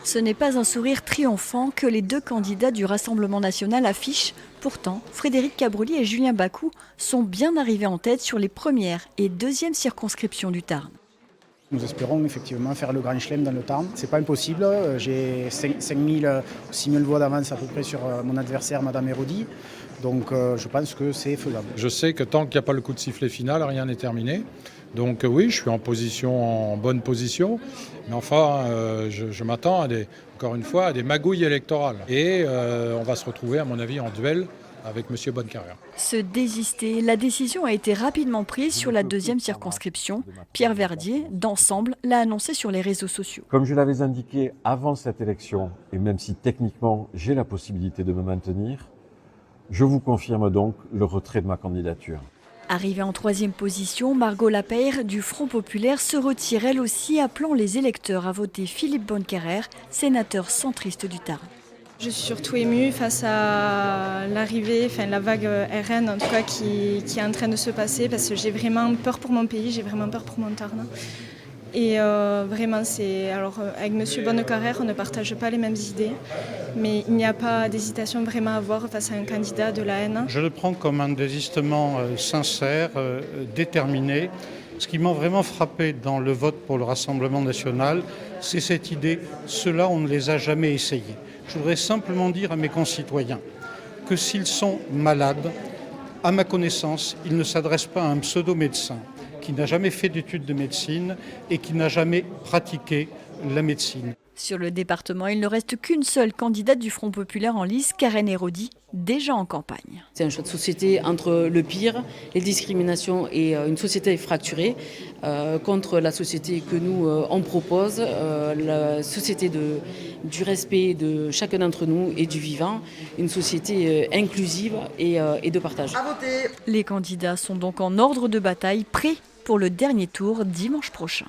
Ce n'est pas un sourire triomphant que les deux candidats du Rassemblement national affichent. Pourtant, Frédéric Cabroli et Julien Bacou sont bien arrivés en tête sur les premières et deuxièmes circonscriptions du Tarn. Nous espérons effectivement faire le Grand Chelem dans le Tarn. C'est pas impossible, j'ai 5 000 ou 6 000 voix d'avance à peu près sur mon adversaire, Madame Hérodi. Donc je pense que c'est faisable. Je sais que tant qu'il n'y a pas le coup de sifflet final, rien n'est terminé. Donc oui, je suis en bonne position. Mais enfin, je m'attends encore une fois à des magouilles électorales. Et on va se retrouver, à mon avis, en duel avec M. Bonnecarrère. Se désister, la décision a été rapidement prise sur la deuxième circonscription. Pierre Verdier, d'Ensemble, l'a annoncé sur les réseaux sociaux. Comme je l'avais indiqué avant cette élection, et même si techniquement j'ai la possibilité de me maintenir, je vous confirme donc le retrait de ma candidature. Arrivée en troisième position, Margot Lapeyre du Front populaire se retire elle aussi, appelant les électeurs à voter Philippe Bonnecarrère, sénateur centriste du Tarn. Je suis surtout émue face à l'arrivée, la vague RN en tout cas qui est en train de se passer, parce que j'ai vraiment peur pour mon pays, j'ai vraiment peur pour mon Tarn. Et vraiment, avec M. Bonnecarrère, on ne partage pas les mêmes idées, mais il n'y a pas d'hésitation vraiment à avoir face à un candidat de la haine. Je le prends comme un désistement sincère, déterminé. Ce qui m'a vraiment frappé dans le vote pour le Rassemblement national, c'est cette idée, ceux-là, on ne les a jamais essayés. Je voudrais simplement dire à mes concitoyens que s'ils sont malades, à ma connaissance, ils ne s'adressent pas à un pseudo-médecin qui n'a jamais fait d'études de médecine et qui n'a jamais pratiqué la médecine. Sur le département, il ne reste qu'une seule candidate du Front populaire en lice, Karen Hérodi, déjà en campagne. C'est un choix de société entre le pire, les discriminations et une société fracturée contre la société que nous on propose, la société du respect de chacun d'entre nous et du vivant, une société inclusive et de partage. Les candidats sont donc en ordre de bataille, prêts pour le dernier tour dimanche prochain.